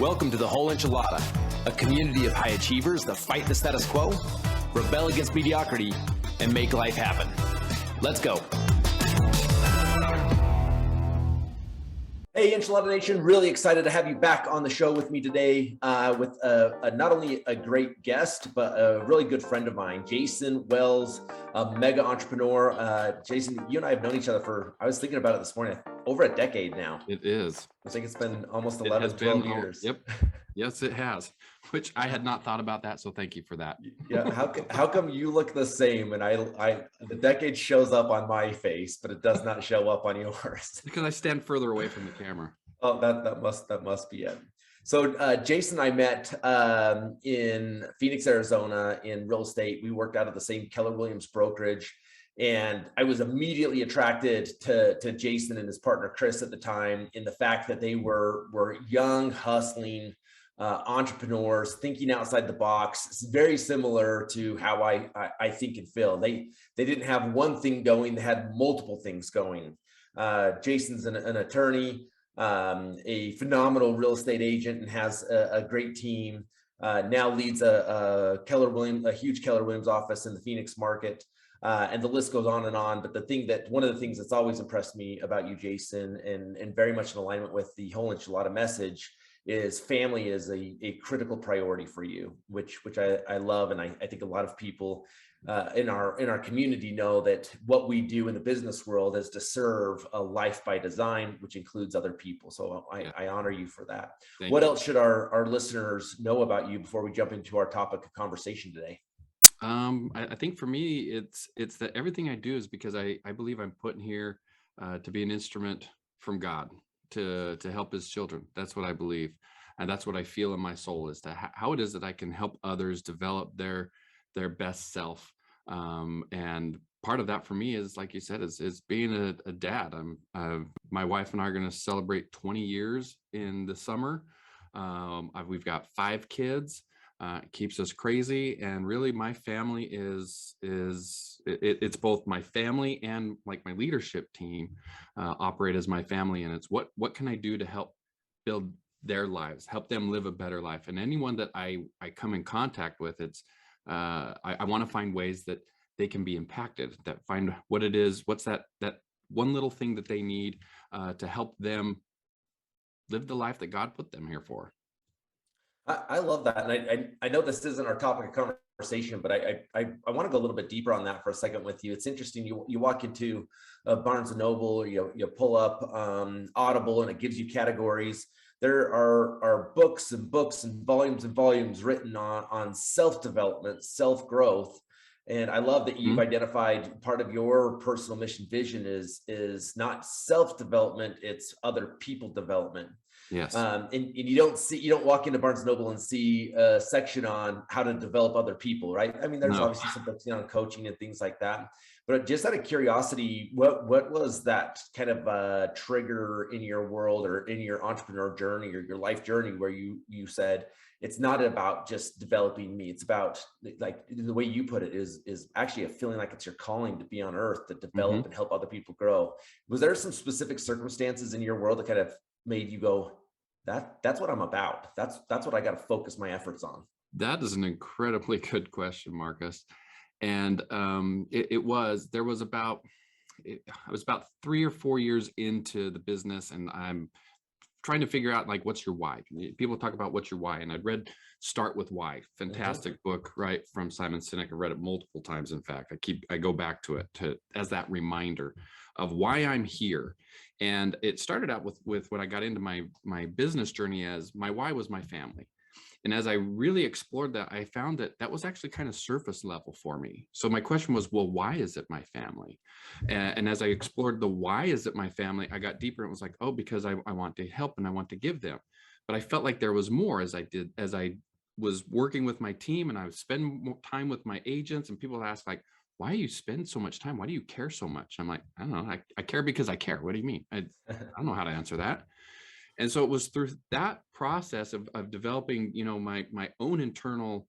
Welcome to the Whole Enchilada, a community of high achievers that fight the status quo, rebel against mediocrity, and make life happen. Let's go. Hey, Enchilada Nation, really excited to have you back on the show with me today with not only a great guest, but a really good friend of mine, Jason Wells, a mega entrepreneur. Jason, you and I have known each other for, I was thinking about it this morning, over a decade now. It is. I think it's been almost 11, 12 years. Yep. Yes, it has, which I had not thought about that. So thank you for that. Yeah. How come you look the same? And the decade shows up on my face, but it does not show up on yours. Because I stand further away from the camera. Oh, that must be it. So Jason and I met in Phoenix, Arizona in real estate. We worked out of the same Keller Williams brokerage. And I was immediately attracted to Jason and his partner, Chris, at the time, in the fact that they were young, hustling entrepreneurs, thinking outside the box. It's very similar to how I think and feel. They didn't have one thing going, they had multiple things going. Jason's an attorney, a phenomenal real estate agent, and has a great team. Now leads a huge Keller Williams office in the Phoenix market. And the list goes on and on. But one of the things that's always impressed me about you, Jason, and very much in alignment with the Whole Enchilada message, is family is a critical priority for you, which I love. And I think a lot of people in our community know that what we do in the business world is to serve a life by design, which includes other people. So I honor you for that. What else should our listeners know about you before we jump into our topic of conversation today? I think for me, it's that everything I do is because I believe I'm put in here to be an instrument from God to help his children. That's what I believe. And that's what I feel in my soul, is how it is that I can help others develop their best self. And part of that for me is, like you said, is being a dad. My wife and I are going to celebrate 20 years in the summer. We've got 5 kids. It keeps us crazy, and really my family it's both my family and like my leadership team operate as my family, and it's what can I do to help build their lives, help them live a better life. And anyone that I come in contact with, it's I want to find ways that they can be impacted, that find what it is, what's that one little thing that they need to help them live the life that God put them here for. I love that. And I know this isn't our topic of conversation, but I want to go a little bit deeper on that for a second with you. It's interesting. You walk into Barnes & Noble, you pull up Audible, and it gives you categories. There are books and volumes written on self-development, self-growth. And I love that you've identified part of your personal mission vision is not self-development, it's other people development. Yes. And you don't walk into Barnes & Noble and see a section on how to develop other people, right? I mean, there's obviously some books on coaching and things like that. But just out of curiosity, what was that kind of trigger in your world or in your entrepreneur journey or your life journey where you said, it's not about just developing me. It's about, like the way you put it, is actually a feeling like it's your calling to be on earth, to develop and help other people grow. Was there some specific circumstances in your world that kind of made you go, that's what I'm about? That's what I got to focus my efforts on? That is an incredibly good question, Marcus. And I was about 3 or 4 years into the business, and I'm trying to figure out, like, what's your why? People talk about what's your why, and I'd read Start With Why, fantastic book, right, from Simon Sinek. I've read it multiple times. In fact, I go back to it as that reminder of why I'm here. And it started out with when I got into my business journey, as my why was my family. And as I really explored that, I found that was actually kind of surface level for me. So my question was, well, why is it my family? And as I explored the why is it my family, I got deeper. It was like, oh, because I want to help and I want to give them. But I felt like there was more as I was working with my team, and I would spend more time with my agents, and people would ask, like, why do you spend so much time? Why do you care so much? I'm like, I don't know. I care because I care. What do you mean? I don't know how to answer that. And so it was through that process of developing, my own internal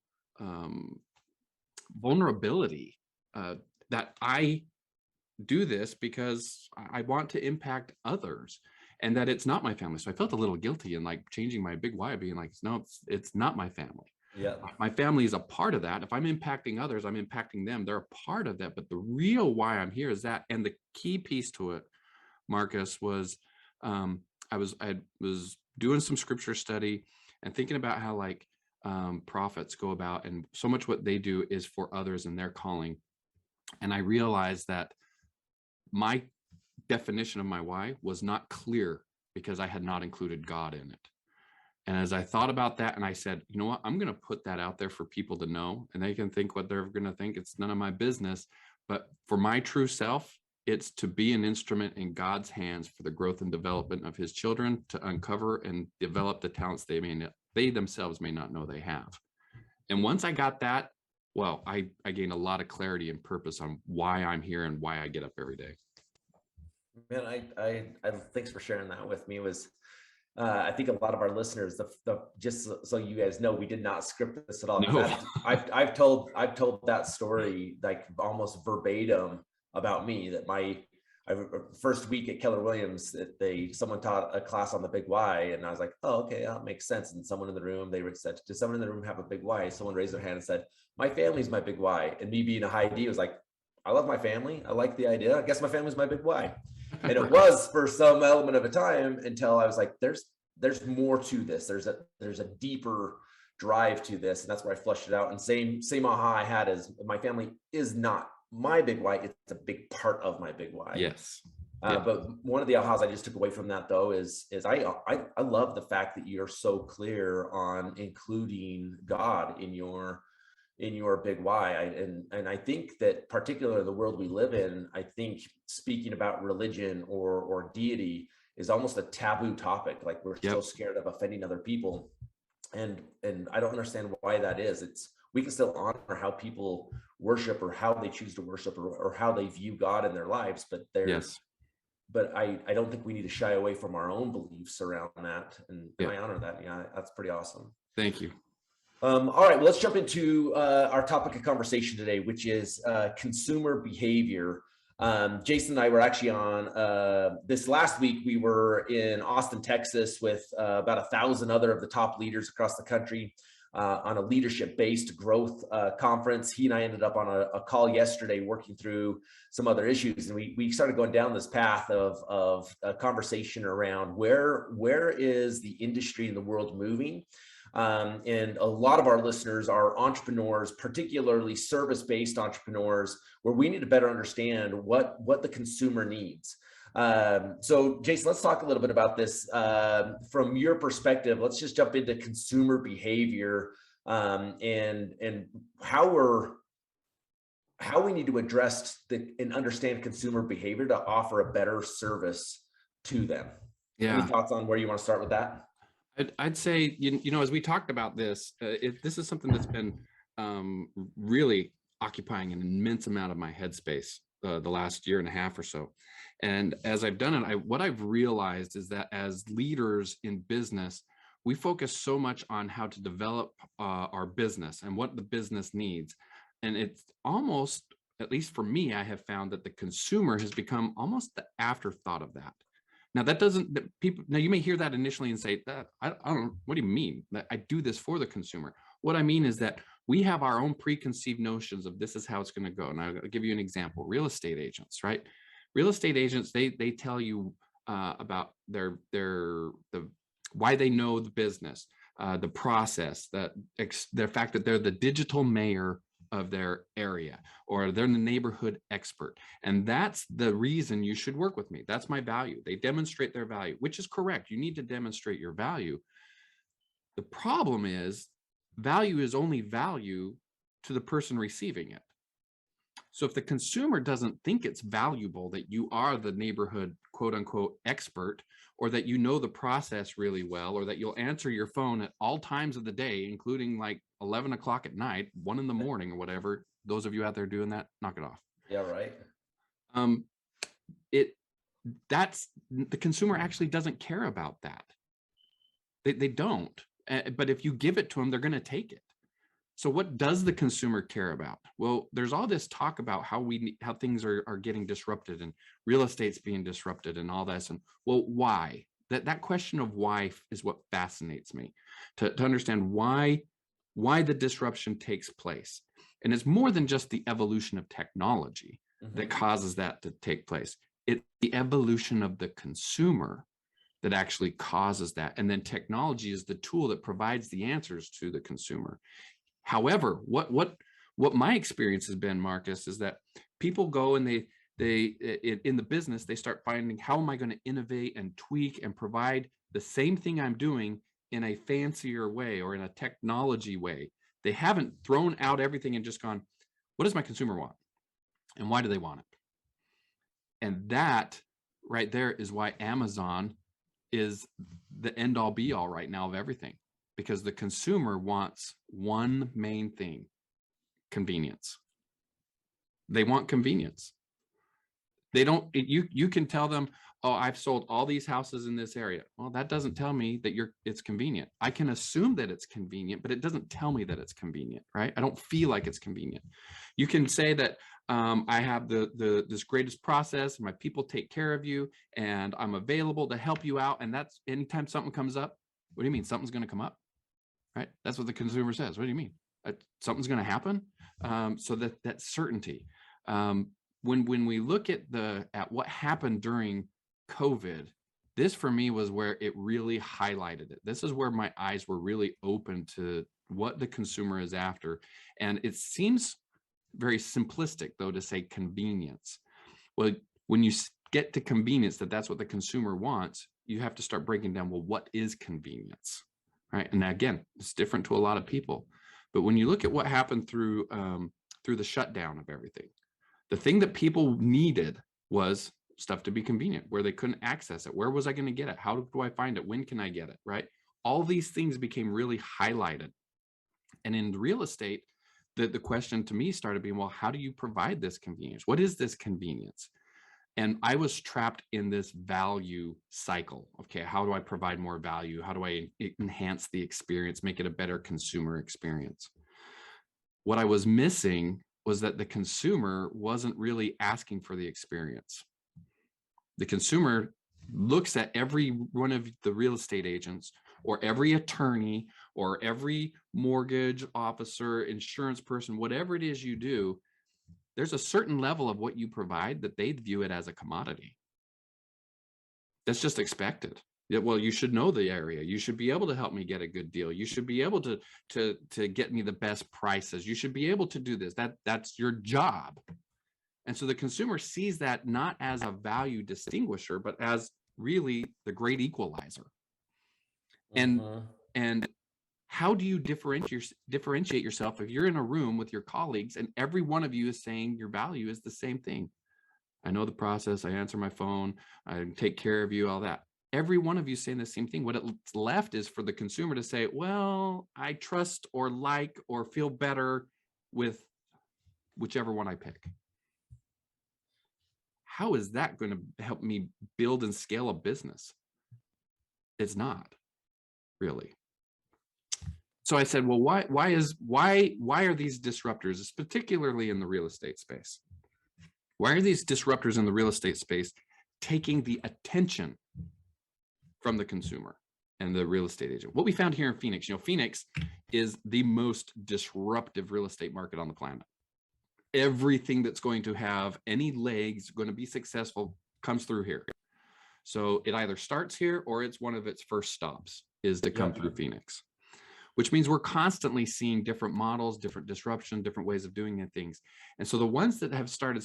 vulnerability that I do this because I want to impact others. and that it's not my family. So I felt a little guilty in like changing my big why, being like, no, it's not my family. Yeah. My family is a part of that. If I'm impacting others, I'm impacting them. They're a part of that. But the real why I'm here is that. And the key piece to it, Marcus, was I was doing some scripture study and thinking about how like prophets go about, and so much what they do is for others and their calling. And I realized that my definition of my why was not clear because I had not included God in it. And as I thought about that, and I said, you know what, I'm going to put that out there for people to know, and they can think what they're going to think. It's none of my business. But for my true self, it's to be an instrument in God's hands for the growth and development of his children, to uncover and develop the talents they themselves may not know they have. And once I got that, well, I gained a lot of clarity and purpose on why I'm here and why I get up every day. Man, I thanks for sharing that with me. It was I think a lot of our listeners, just so you guys know, we did not script this at all. No. I've told that story like almost verbatim about me, that my first week at Keller Williams, someone taught a class on the big why, and I was like, oh, okay, that makes sense. And someone in the room, they said, does someone in the room have a big why? Someone raised their hand and said, my family's my big why. And me being a high D was like, I love my family. I like the idea. I guess my family's my big why. And it was for some element of a time until I was like, there's more to this. There's a deeper drive to this. And that's where I flushed it out. And same aha I had is my family is not my big why. It's a big part of my big why. Yes. But one of the ahas I just took away from that though is I love the fact that you're so clear on including God in your big why. And I think that particularly the world we live in, I think speaking about religion or deity is almost a taboo topic. Like we're so scared of offending other people. And I don't understand why that is. We can still honor how people worship or how they choose to worship or how they view God in their lives, but but I don't think we need to shy away from our own beliefs around that. And I honor that. Yeah, that's pretty awesome. Thank you. All right, well, let's jump into our topic of conversation today, which is consumer behavior. Jason and I were actually on this last week. We were in Austin, Texas with about 1,000 other of the top leaders across the country on a leadership-based growth conference. He and I ended up on a call yesterday working through some other issues. And we started going down this path of a conversation around where is the industry and the world moving? And a lot of our listeners are entrepreneurs, particularly service-based entrepreneurs, where we need to better understand what the consumer needs. So Jason, let's talk a little bit about this from your perspective. Let's just jump into consumer behavior and how we need to address and understand consumer behavior to offer a better service to them. Yeah. Any thoughts on where you want to start with that? I'd say, you know, as we talked about this, this is something that's been really occupying an immense amount of my headspace the last year and a half or so. And as I've done it, what I've realized is that as leaders in business, we focus so much on how to develop our business and what the business needs. And it's almost, at least for me, I have found that the consumer has become almost the afterthought of that. Now now you may hear that initially and say that I don't, what do you mean that I do this for the consumer? What I mean is that we have our own preconceived notions of this is how it's going to go. And I'll give you an example. Real estate agents, right? Real estate agents, they tell you about why they know the business, the process, the fact that they're the digital mayor of their area, or they're the neighborhood expert. And that's the reason you should work with me. That's my value. They demonstrate their value, which is correct. You need to demonstrate your value. The problem is value is only value to the person receiving it. So if the consumer doesn't think it's valuable that you are the neighborhood quote unquote expert, or that you know the process really well, or that you'll answer your phone at all times of the day, including like 11 o'clock at night, 1 in the morning or whatever, those of you out there doing that, knock it off. Yeah, right. That's the consumer actually doesn't care about that. They don't. But if you give it to them, they're going to take it. So what does the consumer care about? Well, there's all this talk about how things are getting disrupted and real estate's being disrupted and all this. And well, why? That question of why is what fascinates me, to understand why the disruption takes place. And it's more than just the evolution of technology that causes that to take place. It's the evolution of the consumer that actually causes that. And then technology is the tool that provides the answers to the consumer. However, what my experience has been, Marcus, is that people go and they in the business, they start finding, how am I going to innovate and tweak and provide the same thing I'm doing in a fancier way or in a technology way? They haven't thrown out everything and just gone, what does my consumer want? And why do they want it? And that right there is why Amazon is the end all be all right now of everything, because the consumer wants one main thing: convenience. They want convenience. They don't, you can tell them, oh, I've sold all these houses in this area. Well, that doesn't tell me that it's convenient. I can assume that it's convenient, but it doesn't tell me that it's convenient, right? I don't feel like it's convenient. You can say that I have this greatest process, and my people take care of you, and I'm available to help you out. And that's anytime something comes up. What do you mean? Something's going to come up, right? That's what the consumer says. What do you mean? Something's going to happen. So that certainty. When we look at what happened during COVID, this for me was where it really highlighted it. This is where my eyes were really open to what the consumer is after. And it seems very simplistic, though, to say convenience. Well, when you get to convenience, that's what the consumer wants, you have to start breaking down, well, what is convenience, right? And again, it's different to a lot of people. But when you look at what happened through the shutdown of everything, the thing that people needed was stuff to be convenient, where they couldn't access it. Where was I going to get it? How do I find it? When can I get it? Right? All these things became really highlighted. And in real estate, the question to me started being, well, how do you provide this convenience? What is this convenience? And I was trapped in this value cycle. Okay, how do I provide more value? How do I enhance the experience, make it a better consumer experience? What I was missing was that the consumer wasn't really asking for the experience. The consumer looks at every one of the real estate agents or every attorney or every mortgage officer, insurance person, whatever it is you do. There's a certain level of what you provide that they view it as a commodity. That's just expected. Yeah, well, you should know the area. You should be able to help me get a good deal. You should be able to get me the best prices. You should be able to do this. That's your job. And so the consumer sees that not as a value distinguisher, but as really the great equalizer. And how do you differentiate yourself if you're in a room with your colleagues and every one of you is saying your value is the same thing? I know the process. I answer my phone. I take care of you, all that. Every one of you saying the same thing. What it's left is for the consumer to say, well, I trust or like or feel better with whichever one I pick. How is that going to help me build and scale a business? It's not really. So I said, well, why are these disruptors, particularly in the real estate space? Why are these disruptors in the real estate space taking the attention from the consumer and the real estate agent? What we found here in Phoenix, Phoenix is the most disruptive real estate market on the planet. Everything that's going to have any legs, going to be successful, comes through here. So it either starts here or it's one of its first stops is to come through Phoenix, which means we're constantly seeing different models, different disruption, different ways of doing things. And so the ones that have started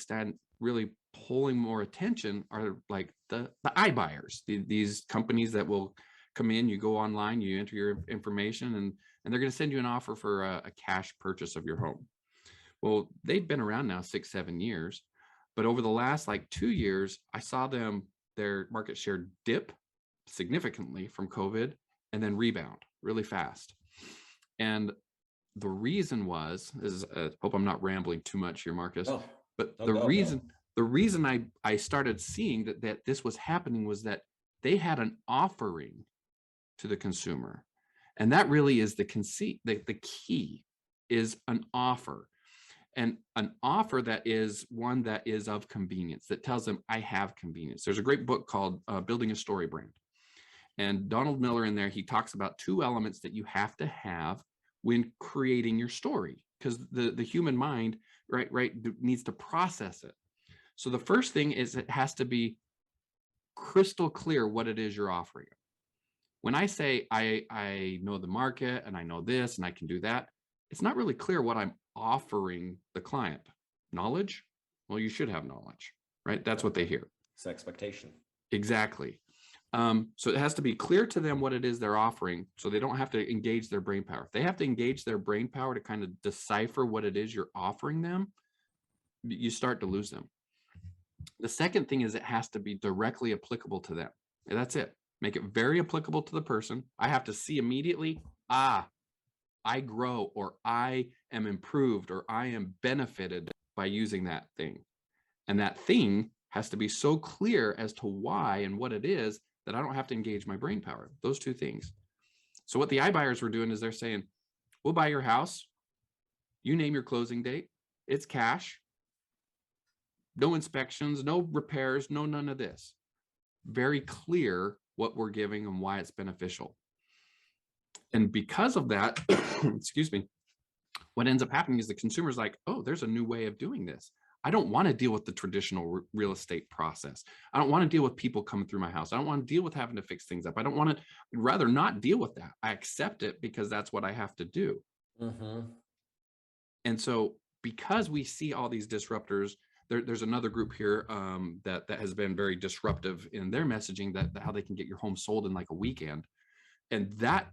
really pulling more attention are like the iBuyers, these companies that will come in, you go online, you enter your information, and they're going to send you an offer for a cash purchase of your home. Well, they've been around now 6-7 years, but over the last 2 years, I saw their market share dip significantly from COVID and then rebound really fast. And the reason hope I'm not rambling too much here, Marcus, but the reason I started seeing that this was happening was that they had an offering to the consumer. And that really is the conceit, the key is an offer. And an offer that is one that is of convenience, that tells them I have convenience. There's a great book called Building a Story Brand. And Donald Miller in there, he talks about two elements that you have to have when creating your story, because the human mind, right, needs to process it. So the first thing is it has to be crystal clear what it is you're offering. When I say I know the market and I know this and I can do that, it's not really clear what I'm offering the client. Knowledge? Well, you should have knowledge, right? That's what they hear. It's expectation. Exactly. So it has to be clear to them what it is they're offering, so they don't have to engage their brain power. If they have to engage their brain power to kind of decipher what it is you're offering them, you start to lose them. The second thing is it has to be directly applicable to them. And that's it. Make it very applicable to the person. I have to see immediately, I grow, or I am improved, or I am benefited by using that thing. And that thing has to be so clear as to why and what it is that I don't have to engage my brain power. Those two things. So what the iBuyers were doing is they're saying, we'll buy your house. You name your closing date. It's cash. No inspections, no repairs, no none of this. Very clear what we're giving and why it's beneficial. And because of that, excuse me, what ends up happening is the consumer's like, oh, there's a new way of doing this. I don't want to deal with the traditional real estate process. I don't want to deal with people coming through my house. I don't want to deal with having to fix things up. I don't want to, I'd rather not deal with that. I accept it because that's what I have to do. Mm-hmm. And so because we see all these disruptors, there's another group here that has been very disruptive in their messaging, that how they can get your home sold in like a weekend. And that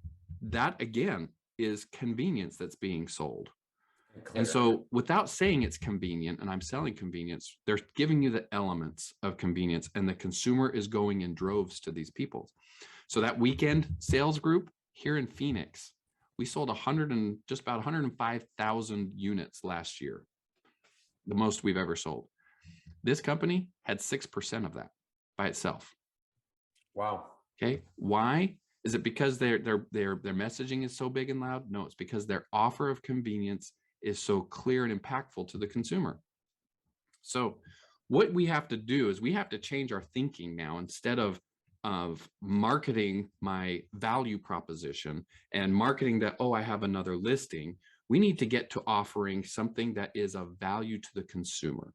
again is convenience that's being sold. And so without saying it's convenient and I'm selling convenience, they're giving you the elements of convenience, and the consumer is going in droves to these people. So that weekend sales group here in Phoenix, we sold just about 105,000 units last year, the most we've ever sold. This company had 6% of that by itself. Wow. Okay. Why? Is it because their messaging is so big and loud? No, it's because their offer of convenience is so clear and impactful to the consumer. So what we have to do is we have to change our thinking now. Instead of marketing my value proposition and marketing that, oh, I have another listing, we need to get to offering something that is of value to the consumer.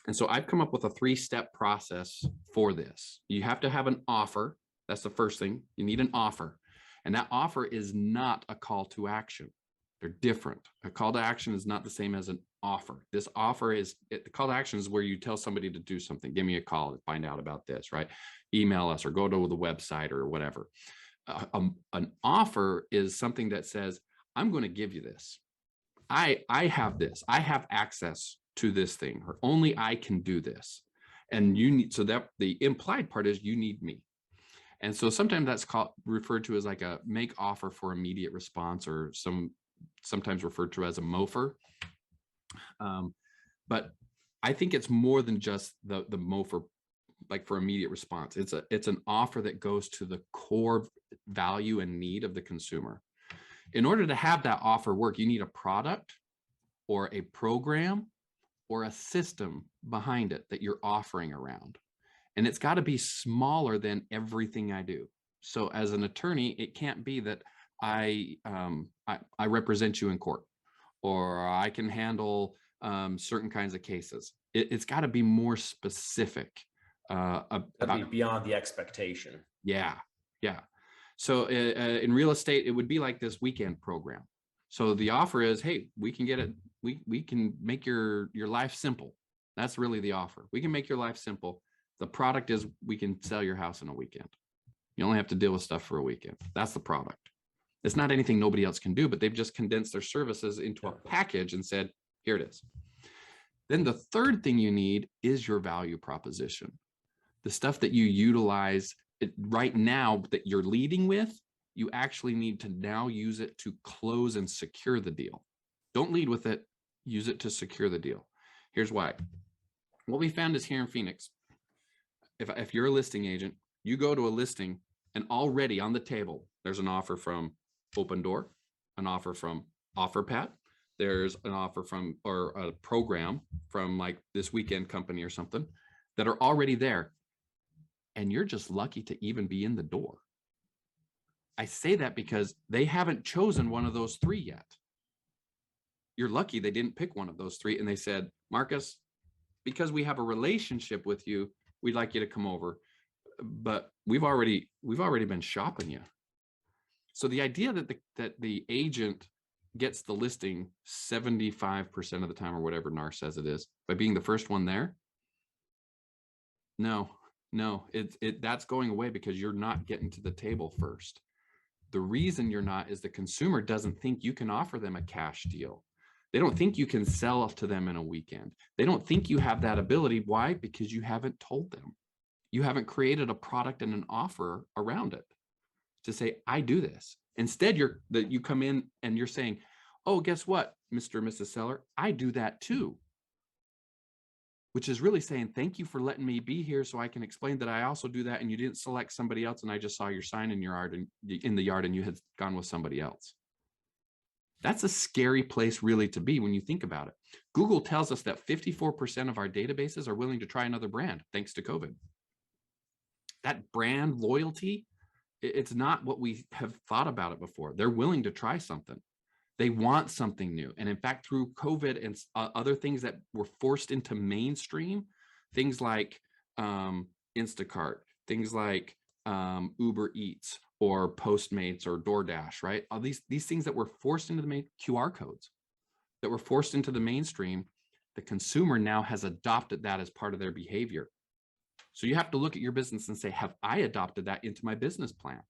And so I've come up with a 3-step process for this. You have to have an offer. That's the first thing. You need an offer. And that offer is not a call to action. They're different. A call to action is not the same as an offer. This offer is, the call to action is where you tell somebody to do something. Give me a call and find out about this, right? Email us or go to the website or whatever. An offer is something that says, I'm going to give you this. I have this. I have access to this thing, or only I can do this. And you need, so that the implied part is you need me. And so sometimes that's referred to as like a make offer for immediate response, or sometimes referred to as a MOFR. But I think it's more than just the MOFR, like for immediate response. It's an offer that goes to the core value and need of the consumer. In order to have that offer work, you need a product or a program or a system behind it that you're offering around. And it's got to be smaller than everything I do. So as an attorney, it can't be that I represent you in court, or I can handle certain kinds of cases. It's got to be more specific. About beyond the expectation. Yeah. So in real estate, it would be like this weekend program. So the offer is, hey, we can get it. We can make your life simple. That's really the offer. We can make your life simple. The product is we can sell your house in a weekend. You only have to deal with stuff for a weekend. That's the product. It's not anything nobody else can do, but they've just condensed their services into a package and said, here it is. Then the third thing you need is your value proposition. The stuff that you utilize right now that you're leading with, you actually need to now use it to close and secure the deal. Don't lead with it, use it to secure the deal. Here's why. What we found is here in Phoenix, if you're a listing agent, you go to a listing and already on the table, there's an offer from Open Door, an offer from offer pad. There's an offer from, or a program from like this weekend company or something that are already there. And you're just lucky to even be in the door. I say that because they haven't chosen one of those three yet. You're lucky they didn't pick one of those three. And they said, Marcus, because we have a relationship with you, we'd like you to come over. But we've already been shopping you. So the idea that the agent gets the listing 75% of the time, or whatever NAR says it is, by being the first one there, no, that's going away because you're not getting to the table first. The reason you're not is the consumer doesn't think you can offer them a cash deal. They don't think you can sell to them in a weekend. They don't think you have that ability. Why? Because you haven't told them. You haven't created a product and an offer around it to say, I do this. Instead, you come in and you're saying, oh, guess what, Mr. and Mrs. Seller, I do that too. Which is really saying, thank you for letting me be here so I can explain that I also do that, and you didn't select somebody else, and I just saw your sign in the yard and you had gone with somebody else. That's a scary place really to be when you think about it. Google tells us that 54% of our databases are willing to try another brand thanks to COVID. That brand loyalty, it's not what we have thought about it before. They're willing to try something. They want something new. And in fact, through COVID and other things that were forced into mainstream, things like Instacart, things like Uber Eats or Postmates or DoorDash, right? All these things that were forced into the main QR codes that were forced into the mainstream, the consumer now has adopted that as part of their behavior. So you have to look at your business and say, have I adopted that into my business plan?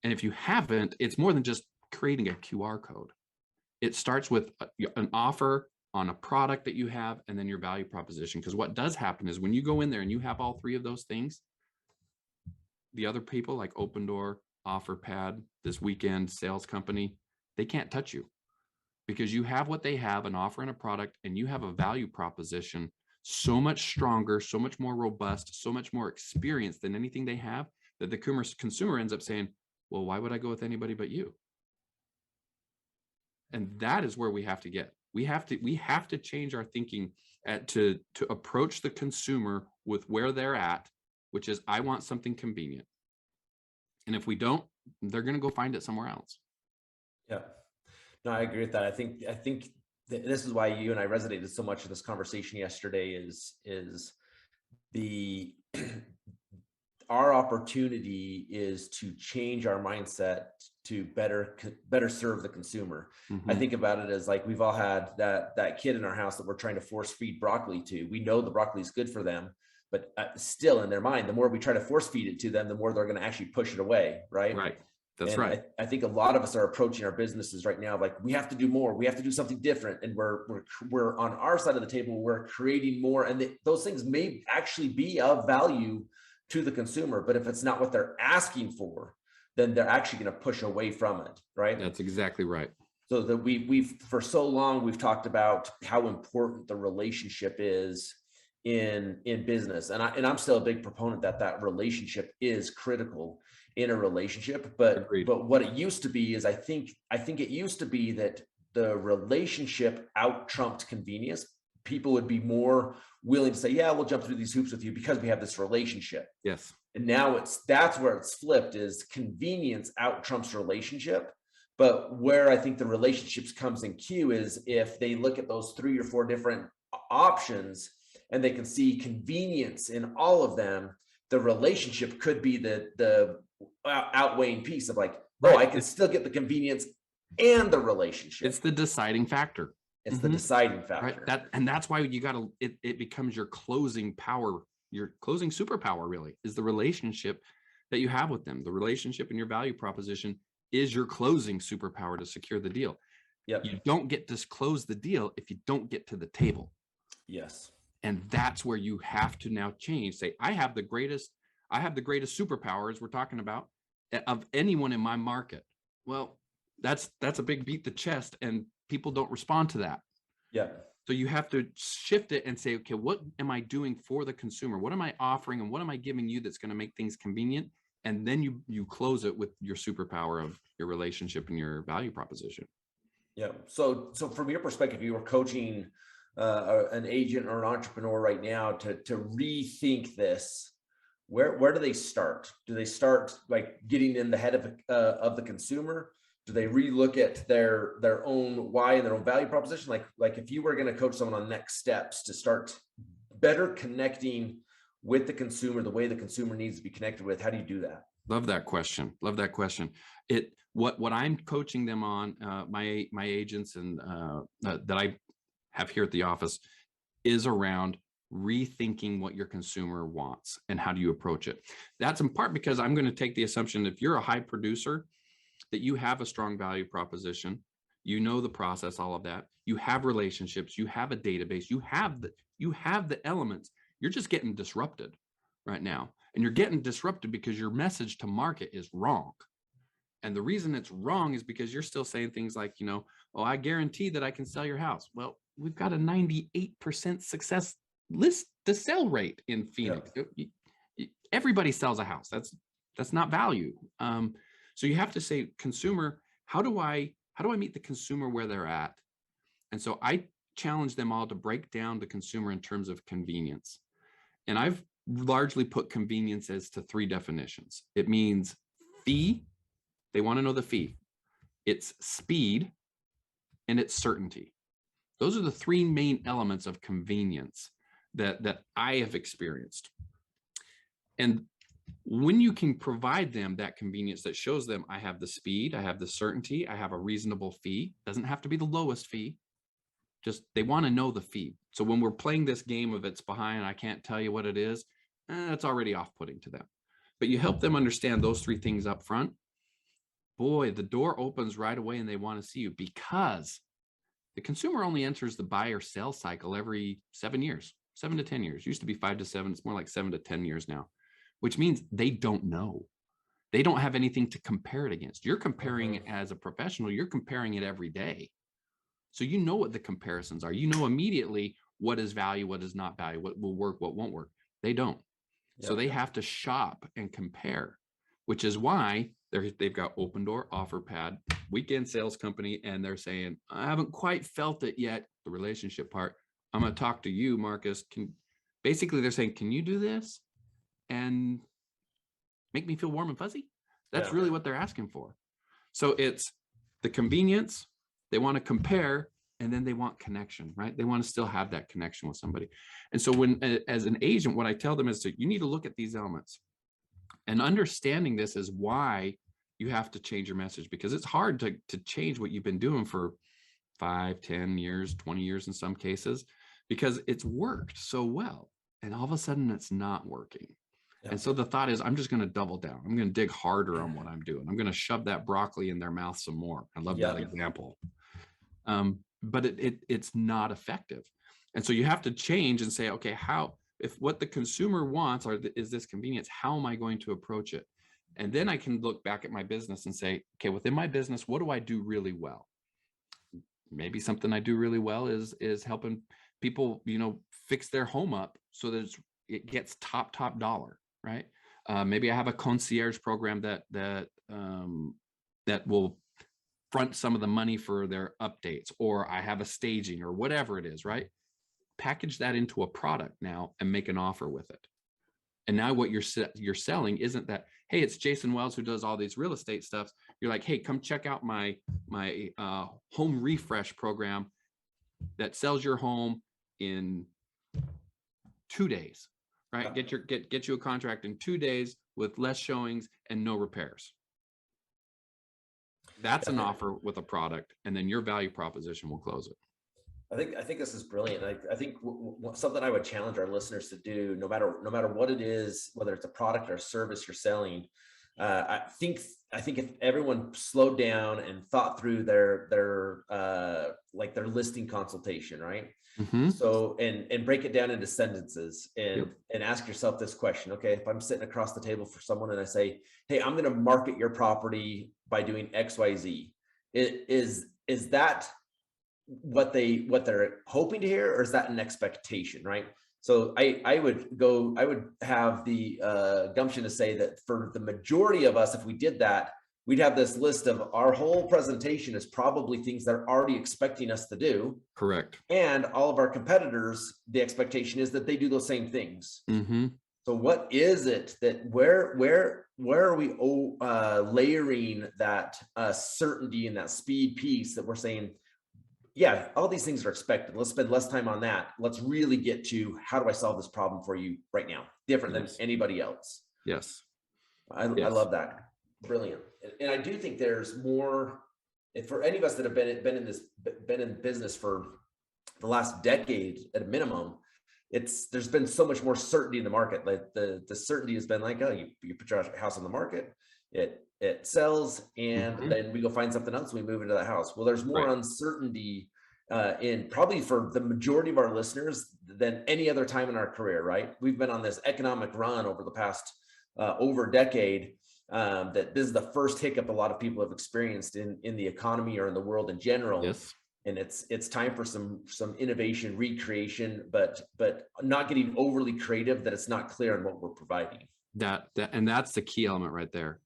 And if you haven't, it's more than just creating a QR code. It starts with an offer on a product that you have, and then your value proposition. Because what does happen is when you go in there and you have all three of those things, the other people like Open Door, OfferPad, this weekend sales company, they can't touch you because you have what they have, an offer and a product, and you have a value proposition so much stronger, so much more robust, so much more experienced than anything they have, that the consumer ends up saying, well, why would I go with anybody but you? And that is where we have to get. We have to change our thinking to approach the consumer with where they're at, which is, I want something convenient. And if we don't, they're going to go find it somewhere else. Yeah, no, I agree with that. I think this is why you and I resonated so much in this conversation yesterday is our opportunity is to change our mindset to better serve the consumer. Mm-hmm. I think about it as like, we've all had that kid in our house that we're trying to force feed broccoli to. We know the broccoli is good for them, but still in their mind, the more we try to force feed it to them, the more they're going to actually push it away. Right. Right. That's and right. I think a lot of us are approaching our businesses right now like, we have to do more, we have to do something different, and we're on our side of the table, we're creating more, and those things may actually be of value to the consumer, but if it's not what they're asking for, then they're actually going to push away from it. Right. That's exactly right. So that we've for so long we've talked about how important the relationship is in business, and I'm still a big proponent that relationship is critical in a relationship. But Agreed. But what it used to be is I think it used to be that the relationship out trumped convenience. People would be more willing to say, yeah, we'll jump through these hoops with you because we have this relationship. Yes. And now that's where it's flipped, is convenience out trumps relationship. But where I think the relationships comes in queue is if they look at those 3 or 4 different options and they can see convenience in all of them, the relationship could be the outweighing piece of like, right. Oh, I can still get the convenience and the relationship. It's the deciding factor. It's the deciding factor. Right. That's why it becomes your closing power, your closing superpower really is the relationship that you have with them. The relationship and your value proposition is your closing superpower to secure the deal. Yep. You don't get to close the deal if you don't get to the table. Yes. And that's where you have to now change. Say, I have the greatest superpower, as we're talking about, of anyone in my market. Well, that's a big beat the chest, and people don't respond to that. Yeah. So you have to shift it and say, okay, what am I doing for the consumer? What am I offering, and what am I giving you that's going to make things convenient? And then you close it with your superpower of your relationship and your value proposition. Yeah. So from your perspective, you were coaching an agent or an entrepreneur right now to rethink this. Where do they start? Do they start like getting in the head of the consumer? Do they relook at their own why and their own value proposition? Like if you were going to coach someone on next steps to start better connecting with the consumer, the way the consumer needs to be connected with, how do you do that? Love that question. Love that question. What I'm coaching them on, my agents and that I have here at the office, is around rethinking what your consumer wants and how do you approach it. That's in part because I'm going to take the assumption if you're a high producer, that you have a strong value proposition, you know the process, all of that. You have relationships, you have a database, you have the elements. You're just getting disrupted right now. And you're getting disrupted because your message to market is wrong. And the reason it's wrong is because you're still saying things like, oh, I guarantee that I can sell your house. Well, we've got a 98% success list to sell rate in Phoenix. Yep. Everybody sells a house. That's not value. So you have to say, consumer, how do I meet the consumer where they're at? And so I challenge them all to break down the consumer in terms of convenience. And I've largely put convenience as to three definitions. It means fee. They want to know the fee. It's speed and it's certainty. Those are the three main elements of convenience that I have experienced. And when you can provide them that convenience that shows them I have the speed, I have the certainty, I have a reasonable fee, doesn't have to be the lowest fee, just they want to know the fee. So when we're playing this game of it's behind, I can't tell you what it is, that's already off-putting to them. But you help them understand those three things up front, boy, the door opens right away and they want to see you, because the consumer only enters the buy or sell cycle every 7 years, 7 to 10 years. Used to be 5 to 7. It's more like 7 to 10 years now, which means they don't know. They don't have anything to compare it against. You're comparing it as a professional. You're comparing it every day. So you know what the comparisons are. You know immediately what is value, what is not value, what will work, what won't work. They don't. Yep. So they have to shop and compare, which is why they've got Open Door, OfferPad, Weekend Sales Company, and they're saying, I haven't quite felt it yet, the relationship part. I'm going to talk to you, Marcus. Basically, they're saying, can you do this and make me feel warm and fuzzy? That's really what they're asking for. So it's the convenience, they want to compare, and then they want connection, right? They want to still have that connection with somebody. And so when, as an agent, what I tell them is you need to look at these elements. And understanding this is why you have to change your message, because it's hard to change what you've been doing for 5, 10 years, 20 years in some cases, because it's worked so well. And all of a sudden it's not working. Yeah. And so the thought is, I'm just going to double down. I'm going to dig harder on what I'm doing. I'm going to shove that broccoli in their mouth some more. I love that example. But it's not effective. And so you have to change and say, okay, if what the consumer wants is this convenience, how am I going to approach it? And then I can look back at my business and say, okay, within my business, what do I do really well? Maybe something I do really well is helping people, fix their home up so that it gets top dollar, right? Maybe I have a concierge program that will front some of the money for their updates, or I have a staging or whatever it is, right? Package that into a product now and make an offer with it. And now what you're selling isn't that, hey, it's Jason Wells who does all these real estate stuff. You're like, hey, come check out my home refresh program that sells your home in 2 days, right? Get you a contract in 2 days with less showings and no repairs. That's an offer with a product, and then your value proposition will close it. I think this is brilliant. I think something I would challenge our listeners to do, no matter what it is, whether it's a product or a service you're selling. I think if everyone slowed down and thought through their listing consultation, right? Mm-hmm. So and break it down into sentences and ask yourself this question. Okay, if I'm sitting across the table for someone and I say, hey, I'm going to market your property by doing XYZ, is that what they're hoping to hear, or is that an expectation, right? So I would have the gumption to say that for the majority of us, if we did that, we'd have this list of our whole presentation is probably things they're already expecting us to do. Correct. And all of our competitors, the expectation is that they do those same things. Mm-hmm. So what is it that where are we layering that certainty and that speed piece that we're saying, yeah, all these things are expected. Let's spend less time on that. Let's really get to how do I solve this problem for you right now, different than anybody else. Yes. I love that. Brilliant. And I do think there's more for any of us that have been in business for the last decade at a minimum. There's been so much more certainty in the market. Like the certainty has been like, oh, you put your house on the market, it sells, and then we go find something else and we move into that house. Well, there's more uncertainty in probably for the majority of our listeners than any other time in our career, right? We've been on this economic run over the past over a decade, that this is the first hiccup a lot of people have experienced in the economy or in the world in general. Yes. And it's time for some innovation, recreation, but not getting overly creative that it's not clear on what we're providing. And that's the key element right there,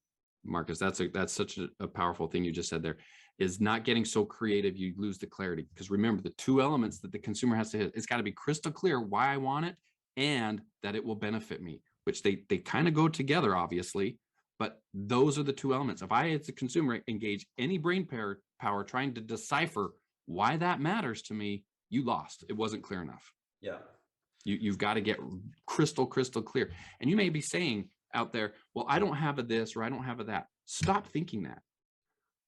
Marcus. That's such a powerful thing you just said there, is not getting so creative you lose the clarity. Because remember, the two elements that the consumer has to hit, it's got to be crystal clear why I want it and that it will benefit me, which they kind of go together, obviously. But those are the two elements. If I, as a consumer, engage any brain power trying to decipher why that matters to me, you lost. It wasn't clear enough. Yeah. You've got to get crystal clear. And you may be saying out there, well, I don't have a this or I don't have a that. Stop thinking that.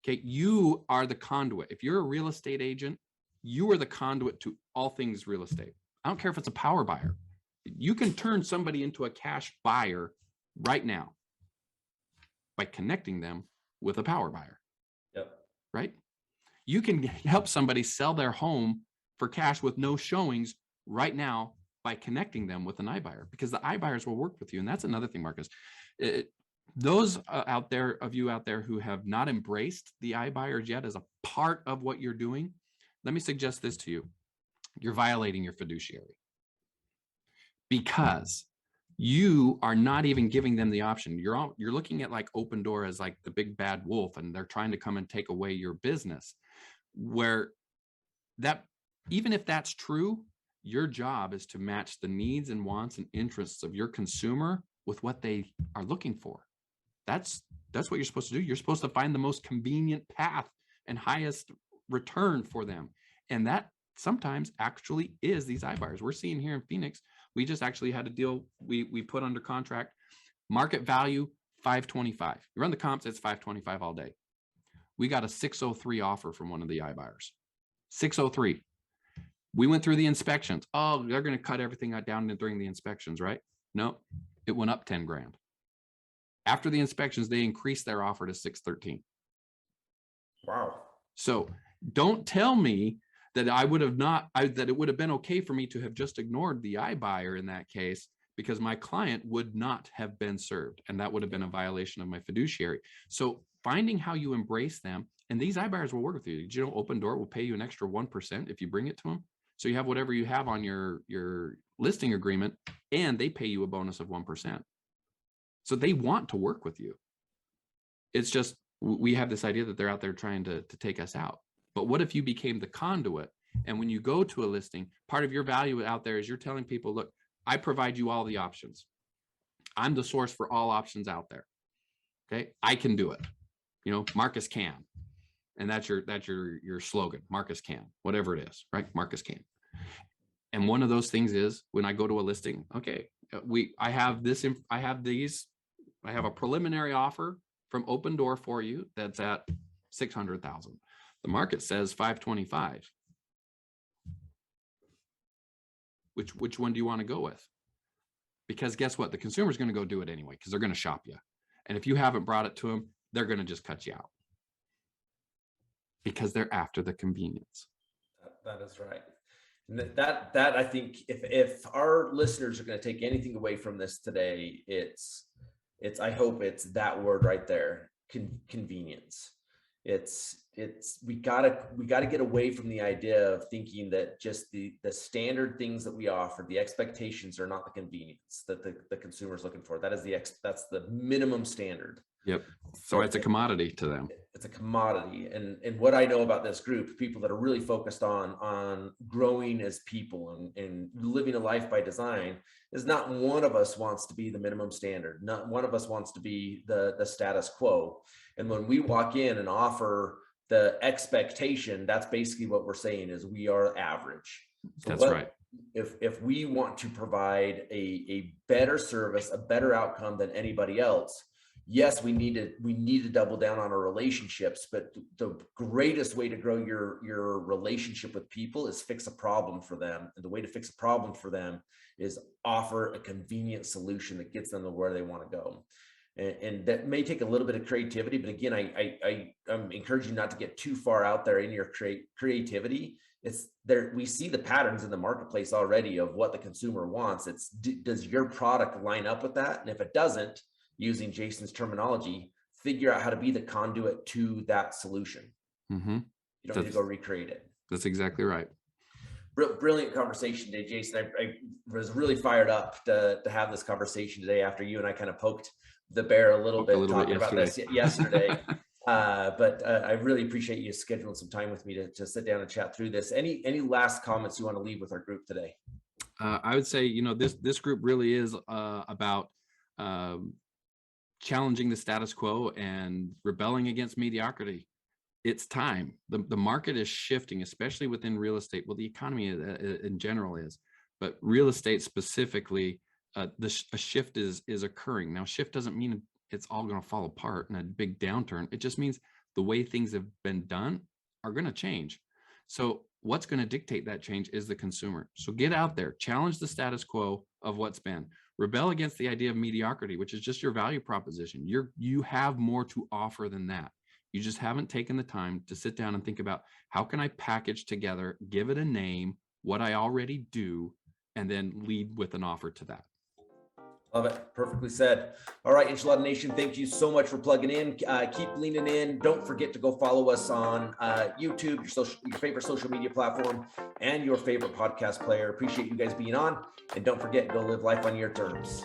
Okay. You are the conduit. If you're a real estate agent, you are the conduit to all things real estate. I don't care if it's a power buyer. You can turn somebody into a cash buyer right now by connecting them with a power buyer. Yep. Right? You can help somebody sell their home for cash with no showings right now by connecting them with an iBuyer, because the iBuyers will work with you. And that's another thing, Marcus. Those out there who have not embraced the iBuyers yet as a part of what you're doing, let me suggest this to you. You're violating your fiduciary, because you are not even giving them the option. You're looking at like Open Door as like the big bad wolf, and they're trying to come and take away your business. Where that, even if that's true, your job is to match the needs and wants and interests of your consumer with what they are looking for. That's what you're supposed to do. You're supposed to find the most convenient path and highest return for them. And that sometimes actually is these iBuyers. We're seeing here in Phoenix, we just actually had a deal we put under contract, market value $525. You run the comps, it's $525 all day. We got a 603 offer from one of the iBuyers. 603. We went through the inspections. Oh, they're going to cut everything down during the inspections, right? No, it went up 10 grand. After the inspections, they increased their offer to 613. Wow. So don't tell me that that it would have been okay for me to have just ignored the iBuyer in that case, because my client would not have been served. And that would have been a violation of my fiduciary. So finding how you embrace them, and these iBuyers will work with you. Did you know Open Door will pay you an extra 1% if you bring it to them? So you have whatever you have on your listing agreement, and they pay you a bonus of 1%. So they want to work with you. It's just, we have this idea that they're out there trying to take us out. But what if you became the conduit? And when you go to a listing, part of your value out there is you're telling people, look, I provide you all the options. I'm the source for all options out there. Okay. I can do it. You know, Marcus can. And that's your slogan. Marcus can, whatever it is, right? Marcus can. And one of those things is when I go to a listing, okay, I have a preliminary offer from Open Door for you that's at 600,000. The market says 525. Which one do you want to go with? Because guess what? The consumer's going to go do it anyway, because they're going to shop you. And if you haven't brought it to them, they're going to just cut you out, because they're after the convenience. That is right. And that I think if our listeners are going to take anything away from this today, it's I hope it's that word right there, convenience. We gotta get away from the idea of thinking that just the standard things that we offer, the expectations are not the convenience that the consumer is looking for. That's the minimum standard. Yep. So it's a commodity to them. It's a commodity. And what I know about this group, people that are really focused on growing as people and living a life by design, is not one of us wants to be the minimum standard. Not one of us wants to be the status quo. And when we walk in and offer the expectation, that's basically what we're saying is we are average. So That's right. If we want to provide a better service, a better outcome than anybody else, yes, we need to double down on our relationships, but the greatest way to grow your relationship with people is fix a problem for them. And the way to fix a problem for them is offer a convenient solution that gets them to where they want to go. And that may take a little bit of creativity, but again, I'm encouraging you not to get too far out there in your creativity. It's there. We see the patterns in the marketplace already of what the consumer wants. Does your product line up with that? And if it doesn't, using Jason's terminology, figure out how to be the conduit to that solution. Mm-hmm. You don't need to go recreate it. That's exactly right. Brilliant conversation today, Jason. I was really fired up to have this conversation today after you and I kind of poked the bear a little bit talking about this yesterday. But I really appreciate you scheduling some time with me to sit down and chat through this. Any last comments you want to leave with our group today? I would say, this group really is about challenging the status quo and rebelling against mediocrity. It's time. The market is shifting, especially within real estate. Well, the economy in general is, but real estate specifically, a shift is occurring. Now, shift doesn't mean it's all going to fall apart in a big downturn. It just means the way things have been done are going to change. So what's going to dictate that change is the consumer. So get out there, challenge the status quo of what's been. Rebel against the idea of mediocrity, which is just your value proposition. You have more to offer than that. You just haven't taken the time to sit down and think about how can I package together, give it a name, what I already do, and then lead with an offer to that. Love it. Perfectly said. All right, Enchilada Nation, thank you so much for plugging in. Keep leaning in. Don't forget to go follow us on YouTube, your favorite social media platform, and your favorite podcast player. Appreciate you guys being on. And don't forget, go live life on your terms.